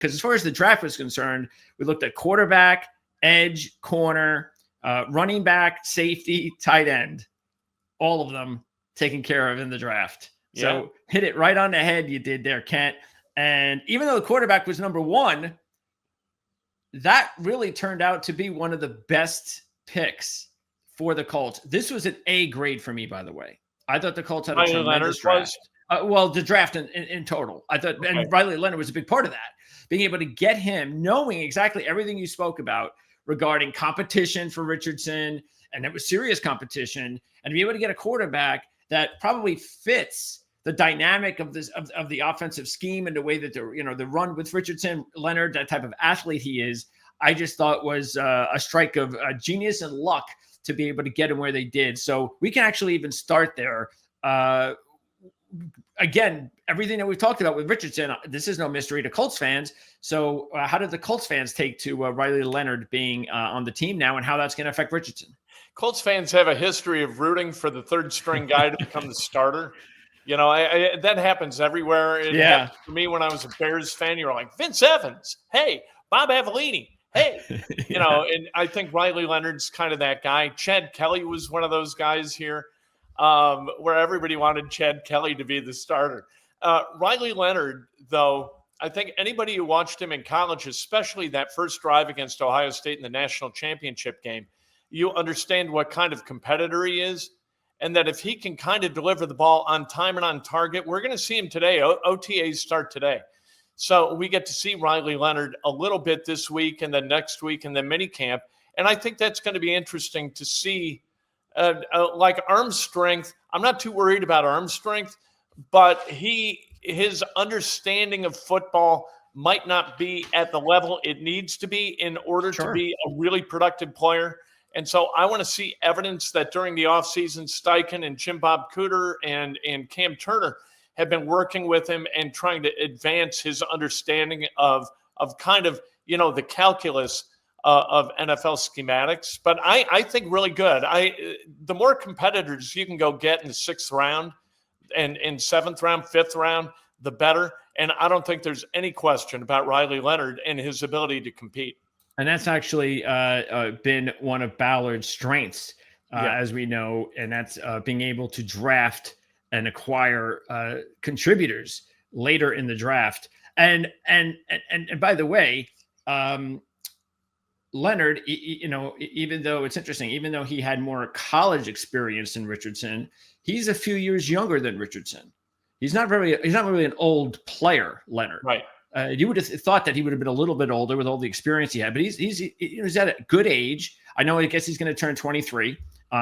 because as far as the draft was concerned, we looked at quarterback, edge, corner, running back, safety, tight end, all of them taken care of in the draft. Yeah. So hit it right on the head you did there, Kent. And even though the quarterback was number one, that really turned out to be one of the best picks for the Colts. This was an A grade for me, by the way. I thought the Colts had a tremendous draft. Well, the draft in total. I thought, okay. And Riley Leonard was a big part of that. Being able to get him, knowing exactly everything you spoke about regarding competition for Richardson, and it was serious competition, and to be able to get a quarterback that probably fits the dynamic of this of the offensive scheme and the way that the run with Richardson, Leonard, that type of athlete he is, I just thought was a strike of genius and luck to be able to get him where they did. So we can actually even start there. Again, everything that we've talked about with Richardson, this is no mystery to Colts fans. So how did the Colts fans take to Riley Leonard being on the team now and how that's going to affect Richardson? Colts fans have a history of rooting for the third string guy to become the starter. You know, that happens everywhere. It happened for me when I was a Bears fan. You're like, Vince Evans, hey, Bob Avellini, hey. You know, and I think Riley Leonard's kind of that guy. Chad Kelly was one of those guys here where everybody wanted Chad Kelly to be the starter. Riley Leonard, though, I think anybody who watched him in college, especially that first drive against Ohio State in the national championship game, you understand what kind of competitor he is. And that if he can kind of deliver the ball on time and on target, we're going to see him today. OTAs start today. So we get to see Riley Leonard a little bit this week and then next week and then minicamp. And I think that's going to be interesting to see, like arm strength. I'm not too worried about arm strength, but his understanding of football might not be at the level it needs to be in order to be a really productive player. And so I want to see evidence that during the offseason, Steichen and Jim Bob Cooter and Cam Turner have been working with him and trying to advance his understanding of kind of, the calculus of NFL schematics. But I think really good. The more competitors you can go get in the 6th round and in 7th round, 5th round, the better. And I don't think there's any question about Riley Leonard and his ability to compete. And that's actually been one of Ballard's strengths, as we know, and that's being able to draft and acquire contributors later in the draft. And by the way, Leonard, even though it's interesting, even though he had more college experience than Richardson, he's a few years younger than Richardson. He's not really an old player, Leonard. Right. You would have thought that he would have been a little bit older with all the experience he had, but he's at a good age. I guess he's going to turn 23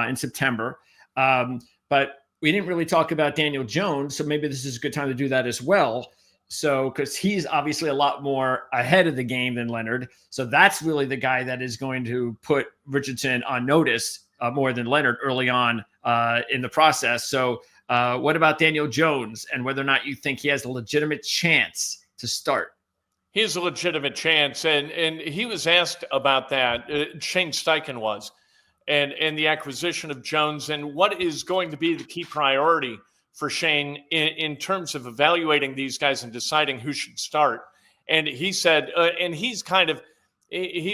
in September. But we didn't really talk about Daniel Jones, so maybe this is a good time to do that as well. So, because he's obviously a lot more ahead of the game than Leonard. So that's really the guy that is going to put Richardson on notice more than Leonard early on in the process. So what about Daniel Jones and whether or not you think he has a legitimate chance to start? He has a legitimate chance. And he was asked about that. Shane Steichen was, and the acquisition of Jones and what is going to be the key priority for Shane in terms of evaluating these guys and deciding who should start. And he said, and he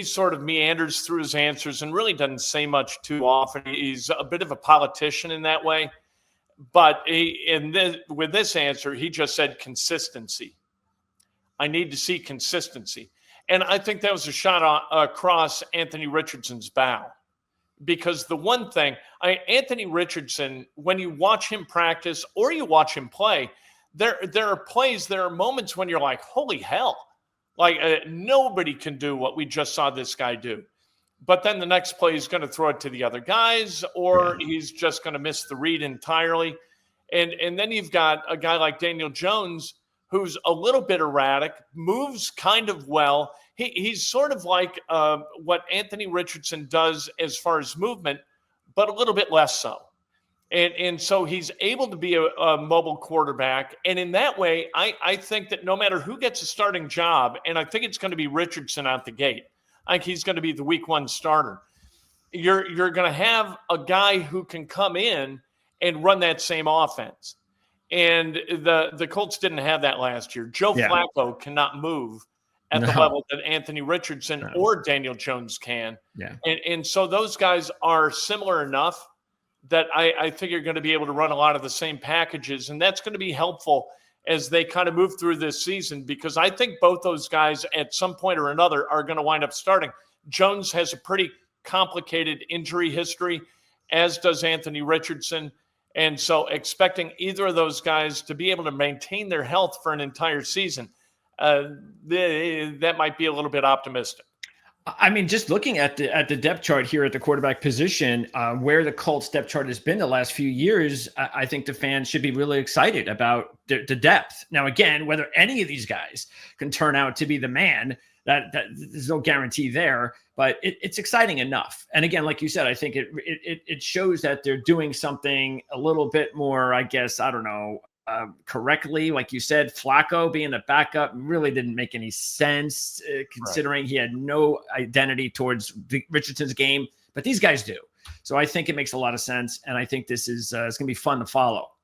sort of meanders through his answers and really doesn't say much too often. He's a bit of a politician in that way. But with this answer, he just said consistency. I need to see consistency. And I think that was a shot across Anthony Richardson's bow. Because the one thing, Anthony Richardson, when you watch him practice or you watch him play, there are moments when you're like, holy hell, like nobody can do what we just saw this guy do. But then the next play is going to throw it to the other guys, or he's just going to miss the read entirely. And then you've got a guy like Daniel Jones, who's a little bit erratic, moves kind of well. He's sort of like what Anthony Richardson does as far as movement, but a little bit less so. And so he's able to be a mobile quarterback. And in that way, I think that no matter who gets a starting job, and I think it's going to be Richardson out the gate, I think he's going to be the week 1 starter. You're going to have a guy who can come in and run that same offense. And the Colts didn't have that last year. Joe Flacco cannot move at the No. level that Anthony Richardson No. or Daniel Jones can. Yeah. And so those guys are similar enough that I think you're going to be able to run a lot of the same packages. And that's going to be helpful as they kind of move through this season, because I think both those guys at some point or another are going to wind up starting. Jones has a pretty complicated injury history, as does Anthony Richardson. And so expecting either of those guys to be able to maintain their health for an entire season, that might be a little bit optimistic. I mean, just looking at the depth chart here at the quarterback position, where the Colts depth chart has been the last few years, I think the fans should be really excited about the depth. Now, again, whether any of these guys can turn out to be the man, that there's no guarantee there, but it's exciting enough. And again, like you said, I think it shows that they're doing something a little bit more, I guess, I don't know, correctly. Like you said, Flacco being a backup really didn't make any sense, considering he had no identity towards Richardson's game, but these guys do. So I think it makes a lot of sense. And I think this is it's going to be fun to follow.